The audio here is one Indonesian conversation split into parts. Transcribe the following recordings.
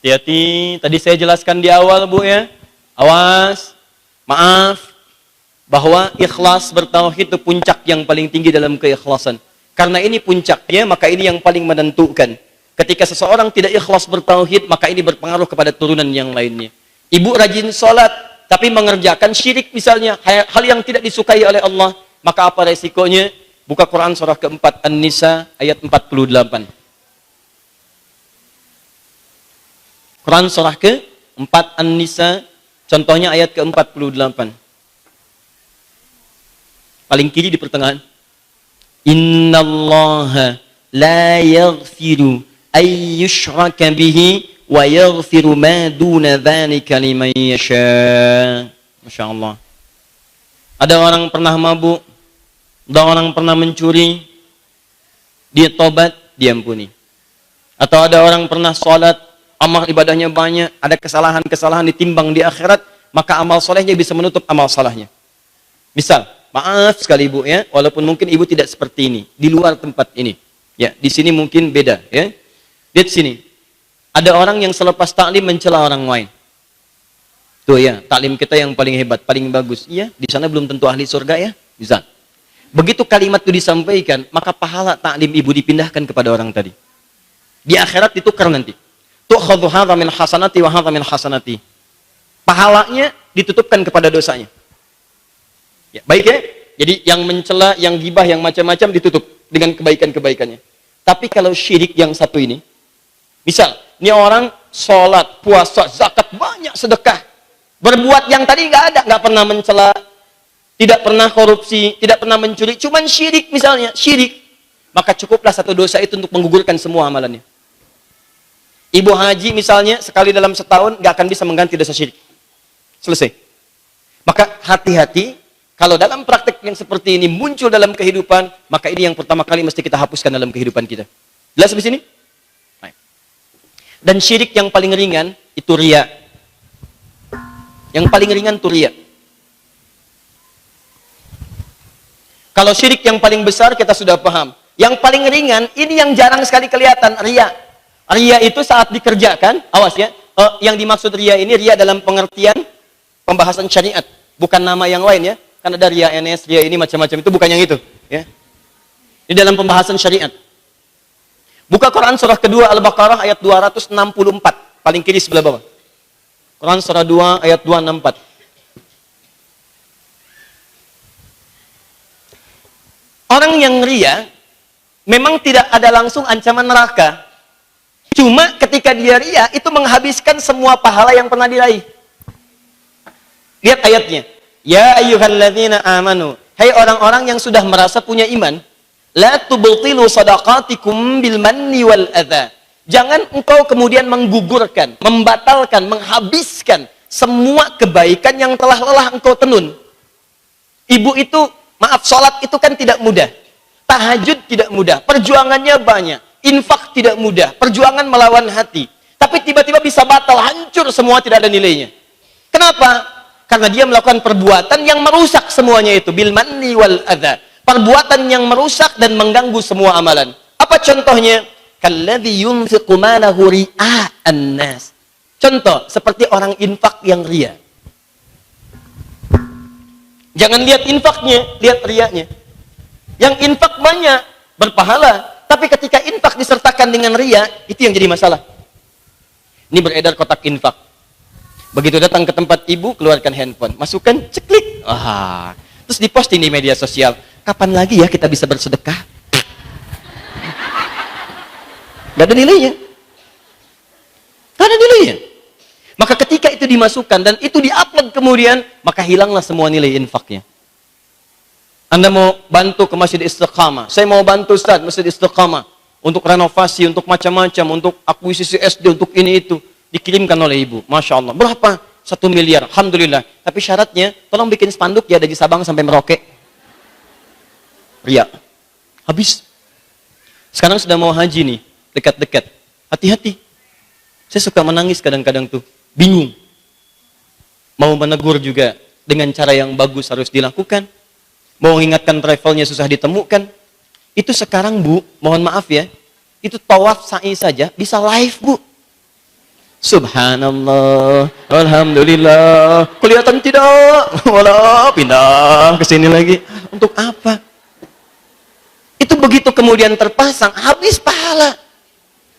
Hati-hati, tadi saya jelaskan di awal Bu ya. Awas, maaf, bahwa ikhlas bertauhid itu puncak yang paling tinggi dalam keikhlasan. Karena ini puncaknya, maka ini yang paling menentukan. Ketika seseorang tidak ikhlas bertauhid, maka ini berpengaruh kepada turunan yang lainnya. Ibu rajin sholat, tapi mengerjakan syirik misalnya, hal yang tidak disukai oleh Allah, maka apa resikonya? Buka Quran surah keempat An-Nisa ayat 48. Quran surah ke-4 An-Nisa, contohnya ayat ke-48. Paling kiri di pertengahan. Innallaha la yaghfiru ay yushraka bihi wa yaghfiru ma duna dzalika liman yasha. Masya Allah. Ada orang pernah mabuk, ada orang pernah mencuri, dia tobat, diampuni. Atau ada orang pernah sholat, amal ibadahnya banyak, ada kesalahan-kesalahan ditimbang di akhirat, maka amal solehnya bisa menutup amal salahnya. Misal, maaf sekali ibu ya, walaupun mungkin ibu tidak seperti ini, di luar tempat ini. Ya, di sini mungkin beda ya. Lihat sini. Ada orang yang selepas taklim mencela orang lain. Tuh ya, taklim kita yang paling hebat, paling bagus. Iya, di sana belum tentu ahli surga ya. Bisa. Begitu kalimat itu disampaikan, maka pahala taklim ibu dipindahkan kepada orang tadi. Di akhirat ditukar nanti. Tu'khadhu hadza min hasanati wa hadza min hasanati. Pahalanya ditutupkan kepada dosanya. Ya, baik ya? Jadi yang mencela, yang gibah, yang macam-macam ditutup dengan kebaikan-kebaikannya. Tapi kalau syirik yang satu ini, misal, ini orang sholat, puasa, zakat, banyak sedekah. Berbuat yang tadi nggak pernah mencela, tidak pernah korupsi, tidak pernah mencuri, cuman syirik misalnya, syirik. Maka cukuplah satu dosa itu untuk menggugurkan semua amalannya. Ibu haji misalnya, sekali dalam setahun nggak akan bisa mengganti dosa syirik. Selesai. Maka hati-hati, kalau dalam praktek yang seperti ini muncul dalam kehidupan, maka ini yang pertama kali mesti kita hapuskan dalam kehidupan kita. Jelas di sini? Baik. Dan syirik yang paling ringan itu riya. Yang paling ringan itu riya. Kalau syirik yang paling besar kita sudah paham. Yang paling ringan ini yang jarang sekali kelihatan, riya. Riya itu saat dikerjakan, awas ya. Yang dimaksud riya ini riya dalam pengertian pembahasan syariat, bukan nama yang lain ya. Kan ada riya NS, riya ini macam-macam, itu bukan yang itu ya. Ini dalam pembahasan syariat. Buka Quran surah kedua Al-Baqarah ayat 264, paling kiri sebelah bawah. Quran surah 2 ayat 264. Orang yang riya memang tidak ada langsung ancaman neraka. Cuma ketika dia riya itu menghabiskan semua pahala yang pernah diraih. Lihat ayatnya. Ya ayyuhalladzina amanu, hai orang-orang yang sudah merasa punya iman, la tubtilu shadaqatikum bil manni wal adza. Jangan engkau kemudian menggugurkan, membatalkan, menghabiskan semua kebaikan yang telah lelah engkau tenun. Ibu itu, maaf, sholat itu kan tidak mudah. Tahajud tidak mudah, perjuangannya banyak. Infak tidak mudah, perjuangan melawan hati. Tapi tiba-tiba bisa batal, hancur semua, tidak ada nilainya. Kenapa? Karena dia melakukan perbuatan yang merusak semuanya itu. Bil manni wal adza. Perbuatan yang merusak dan mengganggu semua amalan. Apa contohnya? Kalladzi yunfiqu malahu ria'an nas. Contoh, seperti orang infak yang ria. Jangan lihat infaknya, lihat riaknya. Yang infak banyak, berpahala. Tapi ketika infak disertakan dengan ria, itu yang jadi masalah. Ini beredar kotak infak. Begitu datang ke tempat ibu, keluarkan handphone. Masukkan, ceklik. Terus diposting di media sosial. Kapan lagi ya kita bisa bersedekah? Gak ada nilainya. Gak ada nilainya. Maka ketika itu dimasukkan dan itu diupload kemudian, maka hilanglah semua nilai infaknya. Anda mau bantu ke Masjid Istiqamah. Saya mau bantu Ustaz, Masjid Istiqamah. Untuk renovasi, untuk macam-macam, untuk akuisisi SD, untuk ini itu. Dikirimkan oleh ibu. Masya Allah. Berapa? 1 miliar. Alhamdulillah. Tapi syaratnya, tolong bikin spanduk ya dari Sabang sampai Merauke. Ria. Habis. Sekarang sudah mau haji nih. Dekat-dekat. Hati-hati. Saya suka menangis kadang-kadang tuh. Bingung. Mau menegur juga dengan cara yang bagus harus dilakukan. Mau mengingatkan travelnya susah ditemukan. Itu sekarang Bu, mohon maaf ya. Itu tawaf sa'i saja bisa live Bu. Subhanallah, alhamdulillah. Kelihatan tidak? Walah, pindah ke sini lagi. Untuk apa? Itu begitu kemudian terpasang, habis pahala.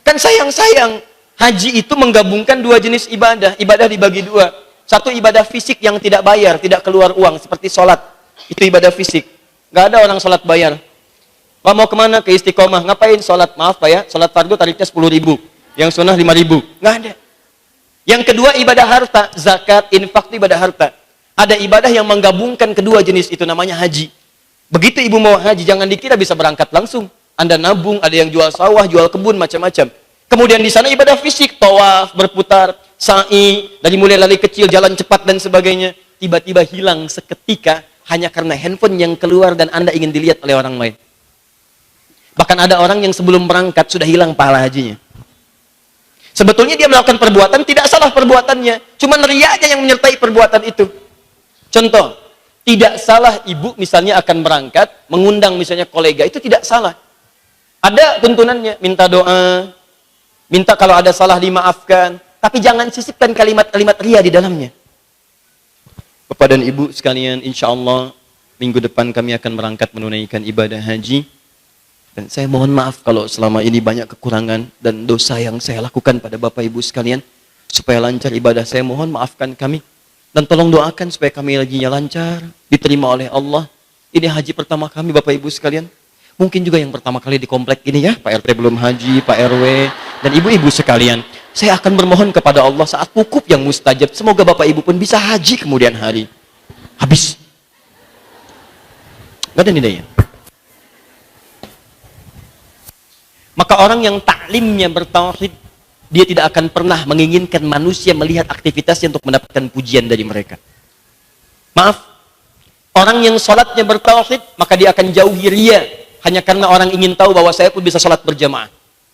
Kan sayang-sayang. Haji itu menggabungkan dua jenis ibadah. Ibadah dibagi dua. Satu ibadah fisik yang tidak bayar, tidak keluar uang. Seperti sholat. Itu ibadah fisik. Gak ada orang sholat bayar. Pak mau kemana? Ke Istiqomah. Ngapain sholat? Maaf Pak ya, sholat fardu tarifnya 10.000. Yang sunnah 5.000. Gak ada. Yang kedua ibadah harta, zakat, infak itu ibadah harta. Ada ibadah yang menggabungkan kedua jenis itu, namanya haji. Begitu ibu mau haji, jangan dikira bisa berangkat langsung. Anda nabung, ada yang jual sawah, jual kebun, macam-macam. Kemudian di sana ibadah fisik, tawaf, berputar, sa'i, dari mulai lari kecil, jalan cepat dan sebagainya. Tiba-tiba hilang seketika hanya karena handphone yang keluar dan Anda ingin dilihat oleh orang lain. Bahkan ada orang yang sebelum berangkat sudah hilang pahala hajinya. Sebetulnya dia melakukan perbuatan, tidak salah perbuatannya. Cuma riaknya yang menyertai perbuatan itu. Contoh, tidak salah ibu misalnya akan berangkat, mengundang misalnya kolega, itu tidak salah. Ada tuntunannya, minta doa, minta kalau ada salah dimaafkan, tapi jangan sisipkan kalimat-kalimat ria di dalamnya. Bapak dan Ibu sekalian, insya Allah minggu depan kami akan berangkat menunaikan ibadah haji. Dan saya mohon maaf kalau selama ini banyak kekurangan dan dosa yang saya lakukan pada Bapak Ibu sekalian. Supaya lancar ibadah saya, mohon maafkan kami. Dan tolong doakan supaya kami hajinya lancar, diterima oleh Allah. Ini haji pertama kami Bapak Ibu sekalian. Mungkin juga yang pertama kali di komplek ini ya, Pak RT belum haji, Pak RW, dan ibu-ibu sekalian. Saya akan bermohon kepada Allah saat wukuf yang mustajab. Semoga Bapak Ibu pun bisa haji kemudian hari. Habis. Gak ada nilainya. Maka orang yang taklimnya bertauhid, dia tidak akan pernah menginginkan manusia melihat aktivitasnya untuk mendapatkan pujian dari mereka. Maaf, orang yang sholatnya bertauhid, maka dia akan jauhi riya, hanya karena orang ingin tahu bahwa saya pun bisa sholat berjamaah.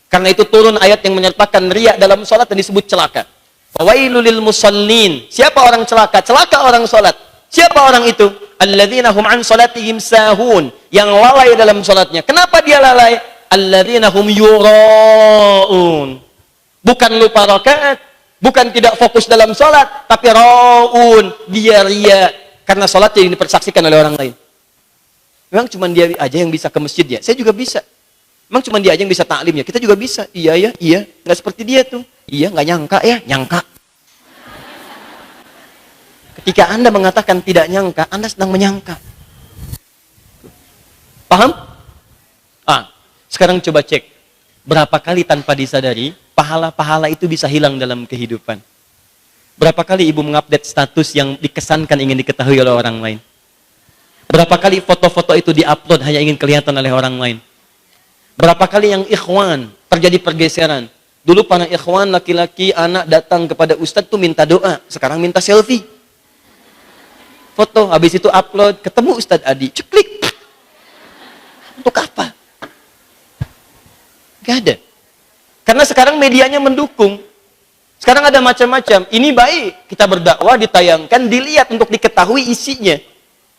Karena itu turun ayat yang menyertakan riya dalam sholat dan disebut celaka. Fawailul lil musallin. Siapa orang celaka? Celaka orang sholat. Siapa orang itu? Alladzina hum an sholatihim sahun. Yang lalai dalam sholatnya. Kenapa dia lalai? Alladzina hum yura'un. Bukan lupa rakaat, bukan tidak fokus dalam salat, tapi ra'un, dia riya karena salatnya yang dipersaksikan oleh orang lain. Memang cuma dia aja yang bisa ke masjid ya? Saya juga bisa. Memang cuma dia aja yang bisa taklim ya? Kita juga bisa. Iya ya, iya. Nggak seperti dia tuh. Iya, nggak nyangka ya? Nyangka. Ketika Anda mengatakan tidak nyangka, Anda sedang menyangka. Paham? Sekarang coba cek, berapa kali tanpa disadari, pahala-pahala itu bisa hilang dalam kehidupan. Berapa kali ibu mengupdate status yang dikesankan ingin diketahui oleh orang lain. Berapa kali foto-foto itu diupload hanya ingin kelihatan oleh orang lain. Berapa kali yang ikhwan, terjadi pergeseran. Dulu para ikhwan laki-laki, anak datang kepada ustadz tuh minta doa, sekarang minta selfie. Foto, habis itu upload, ketemu Ustadz Adi, ceklik. Untuk apa? Gak ada. Karena sekarang medianya mendukung. Sekarang ada macam-macam. Ini baik, kita berdakwah, ditayangkan, dilihat untuk diketahui isinya.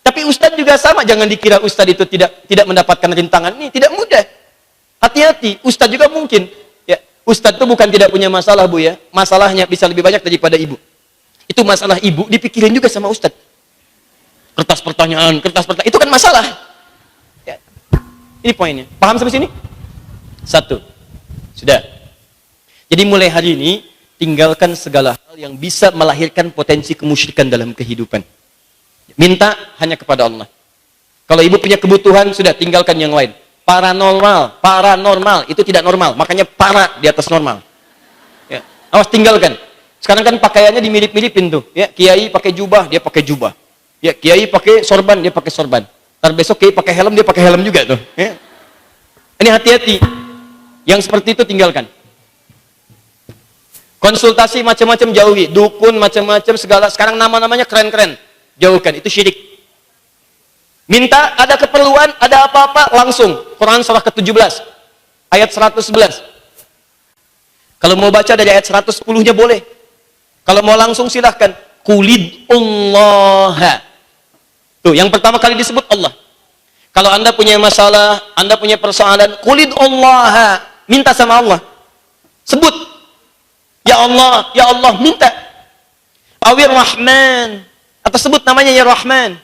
Tapi Ustadz juga sama, jangan dikira Ustadz itu tidak mendapatkan rintangan ini, tidak mudah. Hati-hati, Ustadz juga mungkin. Ya, Ustadz itu bukan tidak punya masalah Bu ya. Masalahnya bisa lebih banyak daripada ibu. Itu masalah ibu, dipikirin juga sama Ustadz. Kertas pertanyaan, itu kan masalah. Ya. Ini poinnya. Paham sampai sini? Satu. Sudah. Jadi mulai hari ini, tinggalkan segala hal yang bisa melahirkan potensi kemusyrikan dalam kehidupan. Minta hanya kepada Allah. Kalau ibu punya kebutuhan, sudah tinggalkan yang lain. Paranormal, itu tidak normal. Makanya para di atas normal. Ya. Awas tinggalkan. Sekarang kan pakaiannya dimirip-miripin tuh. Ya, kiai pakai jubah, dia pakai jubah. Ya, kiai pakai sorban, dia pakai sorban. Ntar besok kiai pakai helm, dia pakai helm juga tuh. Ya. Ini hati-hati. Yang seperti itu tinggalkan. Konsultasi macam-macam jauhi. Dukun macam-macam segala. Sekarang nama-namanya keren-keren. Jauhkan. Itu syirik. Minta ada keperluan, ada apa-apa, langsung. Quran surah ke-17. Ayat 111. Kalau mau baca dari ayat 110-nya boleh. Kalau mau langsung silahkan. Qulidullah. Tuh, yang pertama kali disebut Allah. Kalau Anda punya masalah, Anda punya persoalan, qulidullah. Minta sama Allah. Sebut. Ya Allah minta. Awir Rahman, atau sebut namanya ya Rahman.